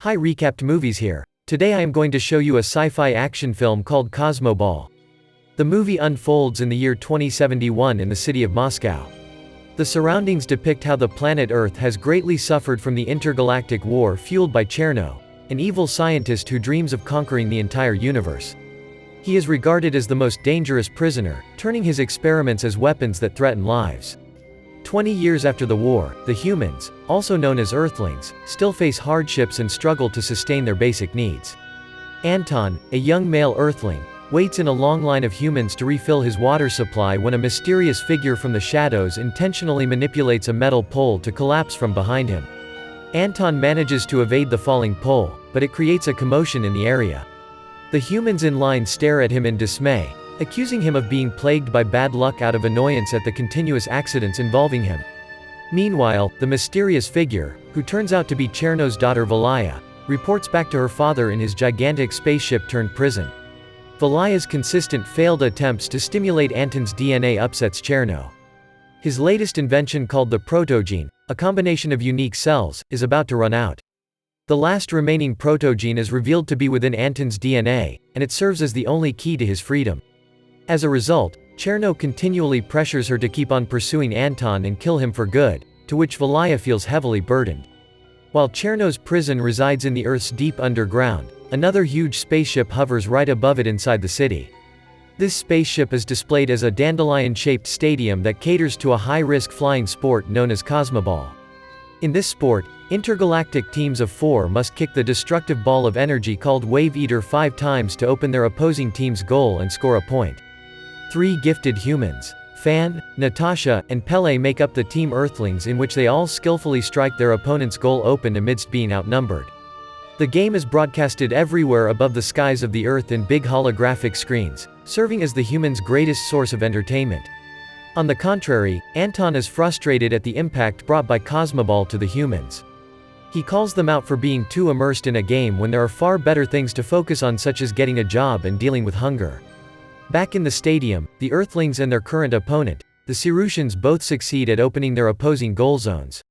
Hi, Recapped Movies here. Today I am going to show you a sci-fi action film called Cosmoball. The movie unfolds in the year 2071 in the city of Moscow. The surroundings depict how the planet Earth has greatly suffered from the intergalactic war fueled by Cherno, an evil scientist who dreams of conquering the entire universe. He is regarded as the most dangerous prisoner, turning his experiments as weapons that threaten lives. 20 years after the war, the humans, also known as Earthlings, still face hardships and struggle to sustain their basic needs. Anton, a young male Earthling, waits in a long line of humans to refill his water supply when a mysterious figure from the shadows intentionally manipulates a metal pole to collapse from behind him. Anton manages to evade the falling pole, but it creates a commotion in the area. The humans in line stare at him in dismay, accusing him of being plagued by bad luck out of annoyance at the continuous accidents involving him. Meanwhile, the mysterious figure, who turns out to be Cherno's daughter Valaya, reports back to her father in his gigantic spaceship turned prison. Valaya's consistent failed attempts to stimulate Anton's DNA upsets Cherno. His latest invention, called the protogene, a combination of unique cells, is about to run out. The last remaining protogene is revealed to be within Anton's DNA, and it serves as the only key to his freedom. As a result, Cherno continually pressures her to keep on pursuing Anton and kill him for good, to which Valaya feels heavily burdened. While Cherno's prison resides in the Earth's deep underground, another huge spaceship hovers right above it inside the city. This spaceship is displayed as a dandelion-shaped stadium that caters to a high-risk flying sport known as Cosmoball. In this sport, intergalactic teams of 4 must kick the destructive ball of energy called Wave Eater 5 times to open their opposing team's goal and score a point. 3 gifted humans, Fan, Natasha, and Pele, make up the Team Earthlings, in which they all skillfully strike their opponent's goal open amidst being outnumbered. The game is broadcasted everywhere above the skies of the Earth in big holographic screens, serving as the humans' greatest source of entertainment. On the contrary, Anton is frustrated at the impact brought by Cosmoball to the humans. He calls them out for being too immersed in a game when there are far better things to focus on, such as getting a job and dealing with hunger. Back in the stadium, the Earthlings and their current opponent, the Cyrusians, both succeed at opening their opposing goal zones.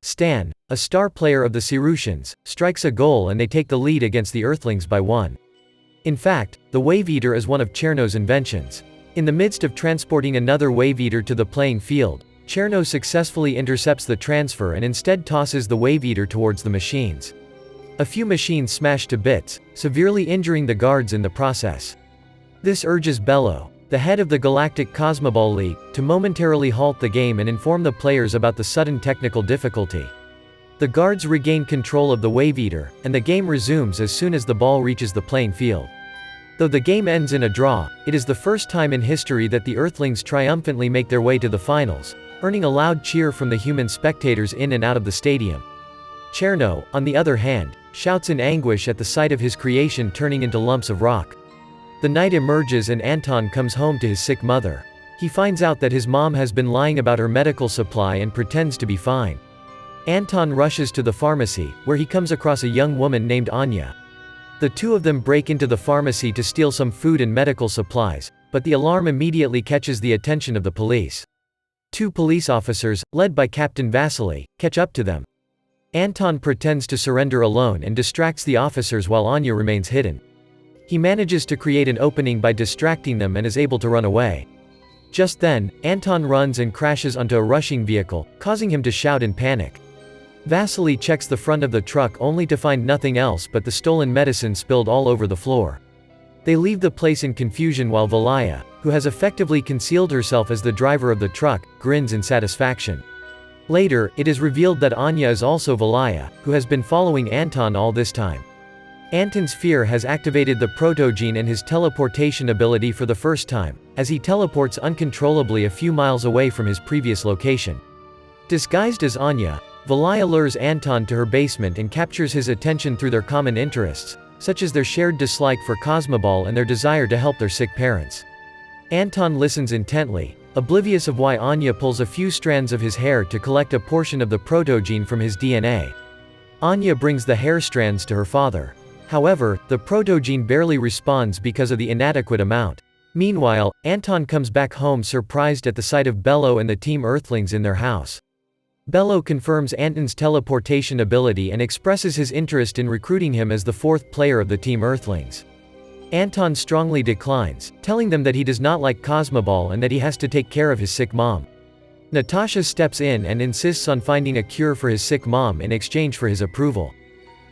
Stan, a star player of the Cyrusians, strikes a goal and they take the lead against the Earthlings by 1. In fact, the Wave Eater is one of Cherno's inventions. In the midst of transporting another Wave Eater to the playing field, Cherno successfully intercepts the transfer and instead tosses the Wave Eater towards the machines. A few machines smash to bits, severely injuring the guards in the process. This urges Bello, the head of the Galactic Cosmoball League, to momentarily halt the game and inform the players about the sudden technical difficulty. The guards regain control of the Wave Eater, and the game resumes as soon as the ball reaches the playing field. Though the game ends in a draw, it is the first time in history that the Earthlings triumphantly make their way to the finals, earning a loud cheer from the human spectators in and out of the stadium. Cherno, on the other hand, shouts in anguish at the sight of his creation turning into lumps of rock. The night emerges and Anton comes home to his sick mother. He finds out that his mom has been lying about her medical supply and pretends to be fine. Anton rushes to the pharmacy, where he comes across a young woman named Anya. The two of them break into the pharmacy to steal some food and medical supplies, but the alarm immediately catches the attention of the police. 2 police officers, led by Captain Vasily, catch up to them. Anton pretends to surrender alone and distracts the officers while Anya remains hidden. He manages to create an opening by distracting them and is able to run away. Just then, Anton runs and crashes onto a rushing vehicle, causing him to shout in panic. Vasily checks the front of the truck only to find nothing else but the stolen medicine spilled all over the floor. They leave the place in confusion while Valaya, who has effectively concealed herself as the driver of the truck, grins in satisfaction. Later, it is revealed that Anya is also Valaya, who has been following Anton all this time. Anton's fear has activated the protogene and his teleportation ability for the first time, as he teleports uncontrollably a few miles away from his previous location. Disguised as Anya, Valaya lures Anton to her basement and captures his attention through their common interests, such as their shared dislike for Cosmoball and their desire to help their sick parents. Anton listens intently, oblivious of why Anya pulls a few strands of his hair to collect a portion of the protogene from his DNA. Anya brings the hair strands to her father. However, the protogene barely responds because of the inadequate amount. Meanwhile, Anton comes back home surprised at the sight of Bello and the Team Earthlings in their house. Bello confirms Anton's teleportation ability and expresses his interest in recruiting him as the fourth player of the Team Earthlings. Anton strongly declines, telling them that he does not like Cosmoball and that he has to take care of his sick mom. Natasha steps in and insists on finding a cure for his sick mom in exchange for his approval.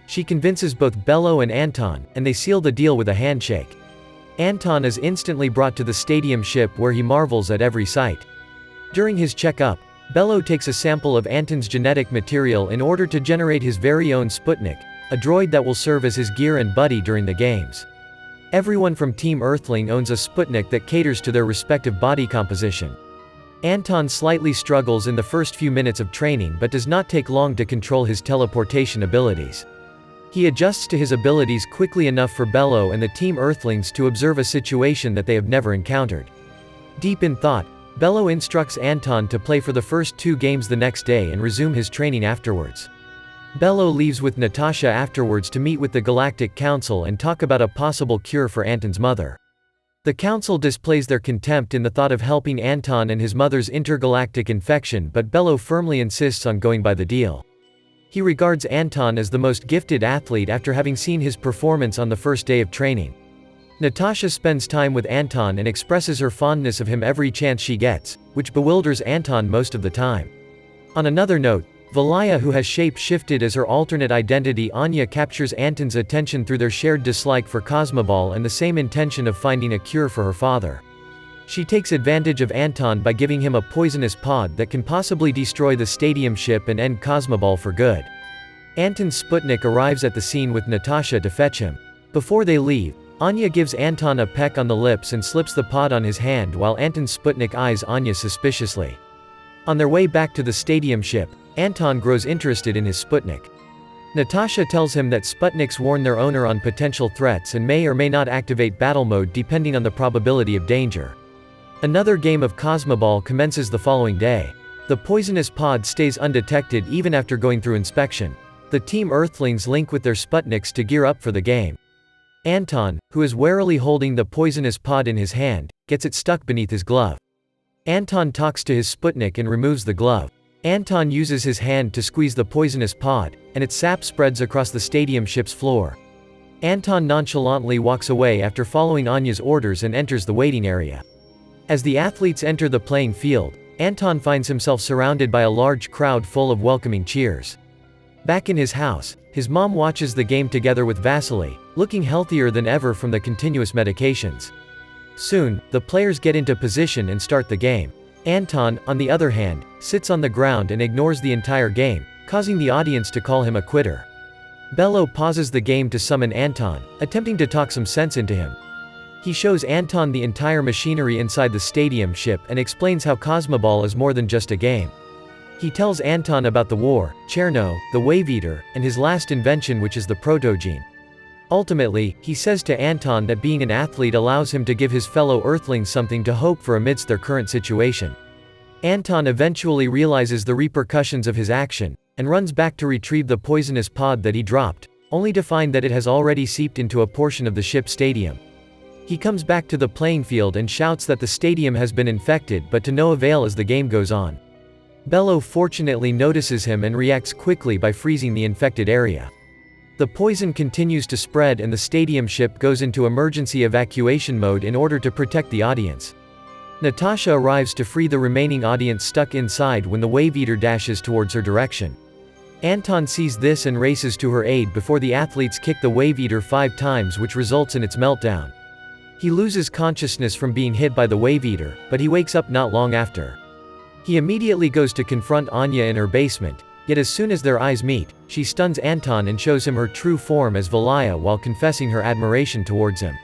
She convinces both Bello and Anton, and they seal the deal with a handshake. Anton is instantly brought to the stadium ship where he marvels at every sight. During his checkup, Bello takes a sample of Anton's genetic material in order to generate his very own Sputnik, a droid that will serve as his gear and buddy during the games. Everyone from Team Earthling owns a Sputnik that caters to their respective body composition. Anton slightly struggles in the first few minutes of training but does not take long to control his teleportation abilities. He adjusts to his abilities quickly enough for Bello and the Team Earthlings to observe a situation that they have never encountered. Deep in thought, Bello instructs Anton to play for the first 2 games the next day and resume his training afterwards. Bello leaves with Natasha afterwards to meet with the Galactic Council and talk about a possible cure for Anton's mother. The council displays their contempt in the thought of helping Anton and his mother's intergalactic infection, but Bello firmly insists on going by the deal. He regards Anton as the most gifted athlete after having seen his performance on the first day of training. Natasha spends time with Anton and expresses her fondness of him every chance she gets, which bewilders Anton most of the time. On another note, Valaya, who has shape-shifted as her alternate identity Anya, captures Anton's attention through their shared dislike for Cosmoball and the same intention of finding a cure for her father. She takes advantage of Anton by giving him a poisonous pod that can possibly destroy the stadium ship and end Cosmoball for good. Anton's Sputnik arrives at the scene with Natasha to fetch him. Before they leave, Anya gives Anton a peck on the lips and slips the pod on his hand while Anton's Sputnik eyes Anya suspiciously. On their way back to the stadium ship, Anton grows interested in his Sputnik. Natasha tells him that Sputniks warn their owner on potential threats and may or may not activate battle mode depending on the probability of danger. Another game of Cosmoball commences the following day. The poisonous pod stays undetected even after going through inspection. The Team Earthlings link with their Sputniks to gear up for the game. Anton, who is warily holding the poisonous pod in his hand, gets it stuck beneath his glove. Anton talks to his Sputnik and removes the glove. Anton uses his hand to squeeze the poisonous pod, and its sap spreads across the stadium ship's floor. Anton nonchalantly walks away after following Anya's orders and enters the waiting area. As the athletes enter the playing field, Anton finds himself surrounded by a large crowd full of welcoming cheers. Back in his house, his mom watches the game together with Vasily, looking healthier than ever from the continuous medications. Soon, the players get into position and start the game. Anton, on the other hand, sits on the ground and ignores the entire game, causing the audience to call him a quitter. Bello pauses the game to summon Anton, attempting to talk some sense into him. He shows Anton the entire machinery inside the stadium ship and explains how Cosmoball is more than just a game. He tells Anton about the war, Cherno, the wave eater, and his last invention, which is the protogene. Ultimately, he says to Anton that being an athlete allows him to give his fellow Earthlings something to hope for amidst their current situation. Anton eventually realizes the repercussions of his action, and runs back to retrieve the poisonous pod that he dropped, only to find that it has already seeped into a portion of the ship's stadium. He comes back to the playing field and shouts that the stadium has been infected, but to no avail as the game goes on. Bello fortunately notices him and reacts quickly by freezing the infected area. The poison continues to spread and the stadium ship goes into emergency evacuation mode in order to protect the audience. Natasha arrives to free the remaining audience stuck inside when the wave eater dashes towards her direction. Anton sees this and races to her aid before the athletes kick the wave eater 5 times, which results in its meltdown. He loses consciousness from being hit by the wave eater, but he wakes up not long after. He immediately goes to confront Anya in her basement, yet as soon as their eyes meet, she stuns Anton and shows him her true form as Valaya while confessing her admiration towards him.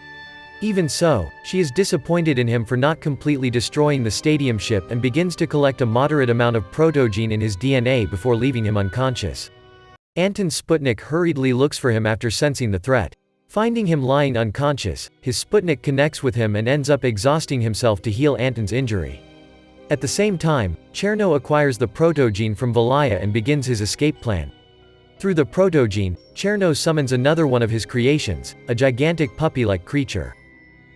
Even so, she is disappointed in him for not completely destroying the stadium ship and begins to collect a moderate amount of protogene in his DNA before leaving him unconscious. Anton's Sputnik hurriedly looks for him after sensing the threat. Finding him lying unconscious, his Sputnik connects with him and ends up exhausting himself to heal Anton's injury. At the same time, Cherno acquires the protogene from Valaya and begins his escape plan. Through the protogene, Cherno summons another one of his creations, a gigantic puppy-like creature.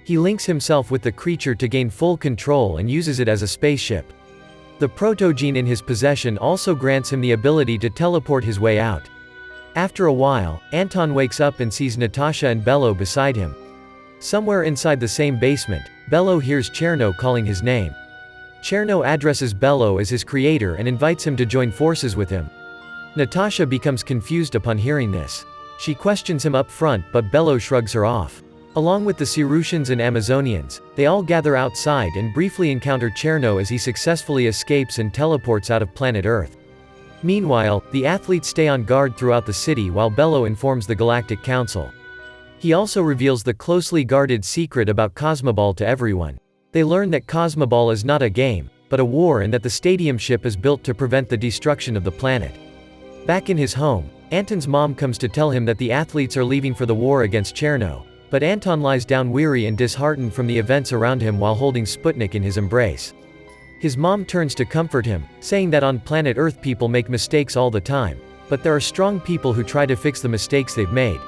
He links himself with the creature to gain full control and uses it as a spaceship. The proto-gene in his possession also grants him the ability to teleport his way out. After a while, Anton wakes up and sees Natasha and Bello beside him. Somewhere inside the same basement, Bello hears Cherno calling his name. Cherno addresses Bello as his creator and invites him to join forces with him. Natasha becomes confused upon hearing this. She questions him up front, but Bello shrugs her off. Along with the Cyrusians and Amazonians, they all gather outside and briefly encounter Cherno as he successfully escapes and teleports out of planet Earth. Meanwhile, the athletes stay on guard throughout the city while Bello informs the Galactic Council. He also reveals the closely guarded secret about Cosmoball to everyone. They learn that Cosmoball is not a game, but a war, and that the stadium ship is built to prevent the destruction of the planet. Back in his home, Anton's mom comes to tell him that the athletes are leaving for the war against Cherno, but Anton lies down weary and disheartened from the events around him while holding Sputnik in his embrace. His mom turns to comfort him, saying that on planet Earth people make mistakes all the time, but there are strong people who try to fix the mistakes they've made.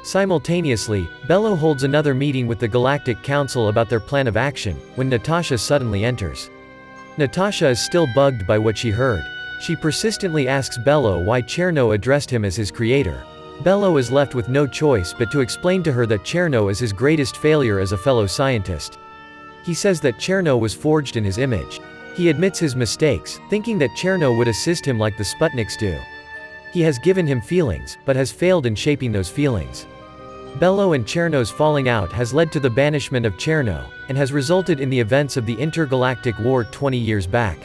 Simultaneously, Bello holds another meeting with the Galactic Council about their plan of action, when Natasha suddenly enters. Natasha is still bugged by what she heard. She persistently asks Bello why Cherno addressed him as his creator. Bello is left with no choice but to explain to her that Cherno is his greatest failure as a fellow scientist. He says that Cherno was forged in his image. He admits his mistakes, thinking that Cherno would assist him like the Sputniks do. He has given him feelings, but has failed in shaping those feelings. Bello and Cherno's falling out has led to the banishment of Cherno, and has resulted in the events of the intergalactic war 20 years back.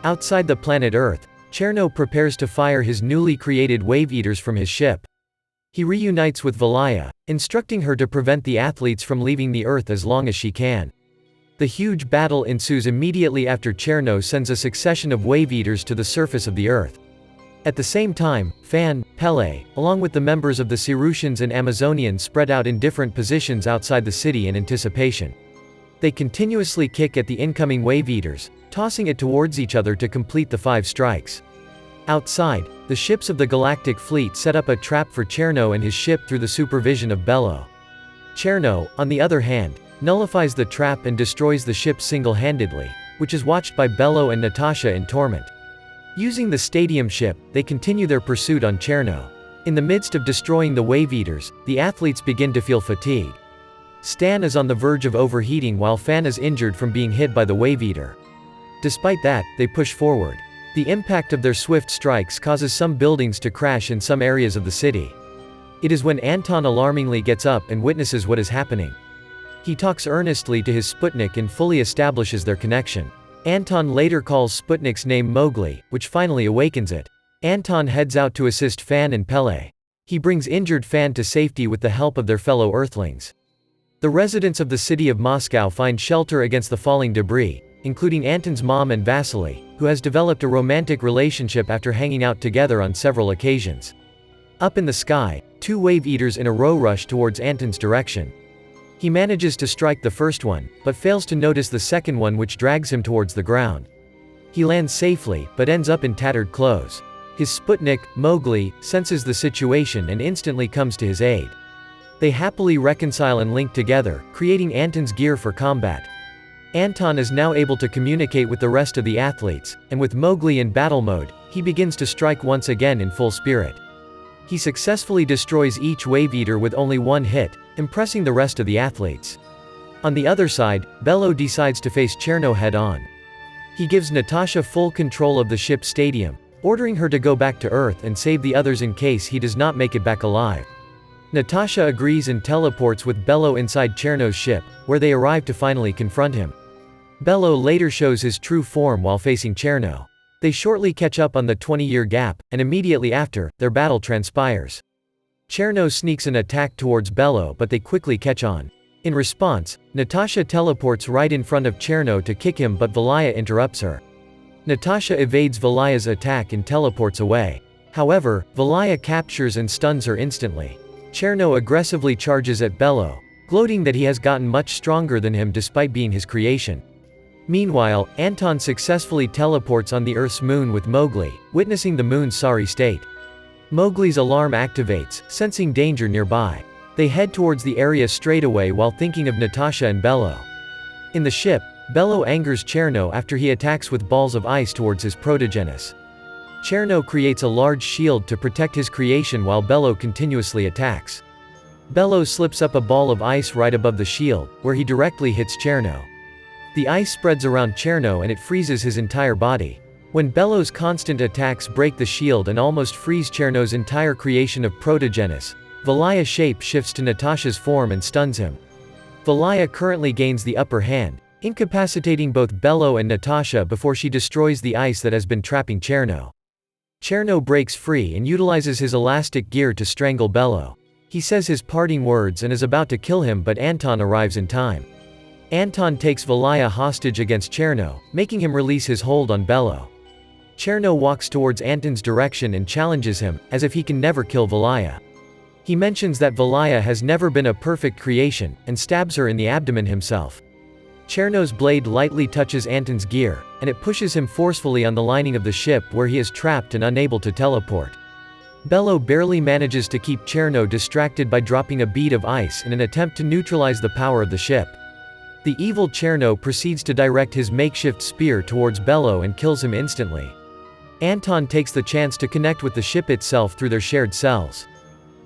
Outside the planet Earth, Cherno prepares to fire his newly created wave eaters from his ship. He reunites with Valaya, instructing her to prevent the athletes from leaving the Earth as long as she can. The huge battle ensues immediately after Cherno sends a succession of wave eaters to the surface of the Earth. At the same time, Fan, Pele, along with the members of the Cyrusians and Amazonians spread out in different positions outside the city in anticipation. They continuously kick at the incoming wave eaters, tossing it towards each other to complete the 5 strikes. Outside, the ships of the Galactic Fleet set up a trap for Cherno and his ship through the supervision of Bello. Cherno, on the other hand, nullifies the trap and destroys the ship single-handedly, which is watched by Bello and Natasha in torment. Using the stadium ship, they continue their pursuit on Cherno. In the midst of destroying the wave eaters, the athletes begin to feel fatigue. Stan is on the verge of overheating while Fan is injured from being hit by the wave eater. Despite that, they push forward. The impact of their swift strikes causes some buildings to crash in some areas of the city. It is when Anton alarmingly gets up and witnesses what is happening. He talks earnestly to his Sputnik and fully establishes their connection. Anton later calls Sputnik's name Mowgli, which finally awakens it. Anton heads out to assist Fan and Pele. He brings injured Fan to safety with the help of their fellow Earthlings. The residents of the city of Moscow find shelter against the falling debris, including Anton's mom and Vasily, who has developed a romantic relationship after hanging out together on several occasions. Up in the sky, 2 wave eaters in a row rush towards Anton's direction. He manages to strike the first one, but fails to notice the second one, which drags him towards the ground. He lands safely, but ends up in tattered clothes. His Sputnik, Mowgli, senses the situation and instantly comes to his aid. They happily reconcile and link together, creating Anton's gear for combat. Anton is now able to communicate with the rest of the athletes, and with Mowgli in battle mode, he begins to strike once again in full spirit. He successfully destroys each wave eater with only 1 hit, impressing the rest of the athletes. On the other side, Bello decides to face Cherno head-on. He gives Natasha full control of the ship's stadium, ordering her to go back to Earth and save the others in case he does not make it back alive. Natasha agrees and teleports with Bello inside Cherno's ship, where they arrive to finally confront him. Bello later shows his true form while facing Cherno. They shortly catch up on the 20-year gap, and immediately after, their battle transpires. Cherno sneaks an attack towards Bello, but they quickly catch on. In response, Natasha teleports right in front of Cherno to kick him, but Valaya interrupts her. Natasha evades Valaya's attack and teleports away. However, Valaya captures and stuns her instantly. Cherno aggressively charges at Bello, gloating that he has gotten much stronger than him despite being his creation. Meanwhile, Anton successfully teleports on the Earth's moon with Mowgli, witnessing the moon's sorry state. Mowgli's alarm activates, sensing danger nearby. They head towards the area straight away while thinking of Natasha and Bello. In the ship, Bello angers Cherno after he attacks with balls of ice towards his protogenus. Cherno creates a large shield to protect his creation while Bello continuously attacks. Bello slips up a ball of ice right above the shield, where he directly hits Cherno. The ice spreads around Cherno and it freezes his entire body. When Bello's constant attacks break the shield and almost freeze Cherno's entire creation of protogenus, Valaya shape shifts to Natasha's form and stuns him. Valaya currently gains the upper hand, incapacitating both Bello and Natasha before she destroys the ice that has been trapping Cherno. Cherno breaks free and utilizes his elastic gear to strangle Bello. He says his parting words and is about to kill him, but Anton arrives in time. Anton takes Valaya hostage against Cherno, making him release his hold on Bello. Cherno walks towards Anton's direction and challenges him, as if he can never kill Valaya. He mentions that Valaya has never been a perfect creation, and stabs her in the abdomen himself. Cherno's blade lightly touches Anton's gear, and it pushes him forcefully on the lining of the ship where he is trapped and unable to teleport. Bello barely manages to keep Cherno distracted by dropping a bead of ice in an attempt to neutralize the power of the ship. The evil Cherno proceeds to direct his makeshift spear towards Bello and kills him instantly. Anton takes the chance to connect with the ship itself through their shared cells.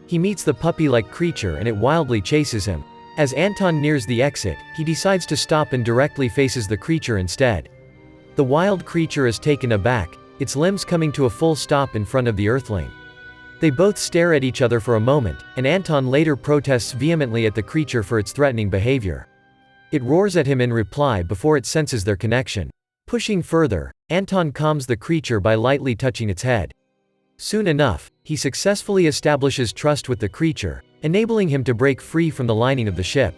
He meets the puppy-like creature and it wildly chases him. As Anton nears the exit, he decides to stop and directly faces the creature instead. The wild creature is taken aback, its limbs coming to a full stop in front of the Earthling. They both stare at each other for a moment, and Anton later protests vehemently at the creature for its threatening behavior. It roars at him in reply before it senses their connection. Pushing further, Anton calms the creature by lightly touching its head. Soon enough, he successfully establishes trust with the creature, enabling him to break free from the lining of the ship.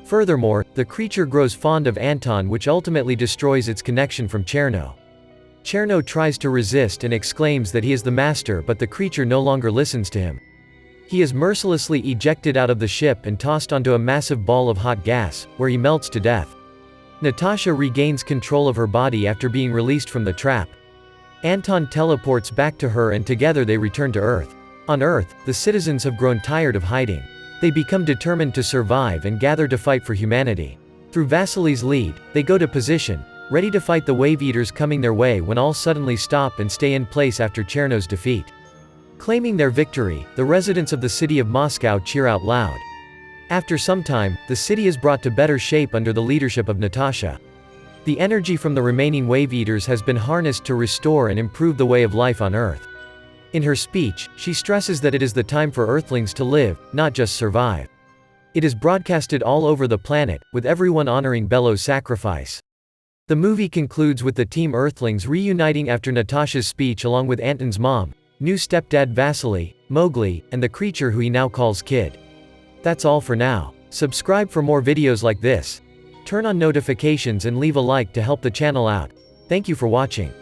Furthermore, the creature grows fond of Anton, which ultimately destroys its connection from Cherno. Cherno tries to resist and exclaims that he is the master, but the creature no longer listens to him. He is mercilessly ejected out of the ship and tossed onto a massive ball of hot gas, where he melts to death. Natasha regains control of her body after being released from the trap. Anton teleports back to her and together they return to Earth. On Earth, the citizens have grown tired of hiding. They become determined to survive and gather to fight for humanity. Through Vasily's lead, they go to position, ready to fight the Wave Eaters coming their way, when all suddenly stop and stay in place after Cherno's defeat. Claiming their victory, the residents of the city of Moscow cheer out loud. After some time, the city is brought to better shape under the leadership of Natasha. The energy from the remaining Wave Eaters has been harnessed to restore and improve the way of life on Earth. In her speech, she stresses that it is the time for Earthlings to live, not just survive. It is broadcasted all over the planet, with everyone honoring Bello's sacrifice. The movie concludes with the Team Earthlings reuniting after Natasha's speech along with Anton's mom, new stepdad Vasily, Mowgli, and the creature who he now calls Kid. That's all for now. Subscribe for more videos like this. Turn on notifications and leave a like to help the channel out. Thank you for watching.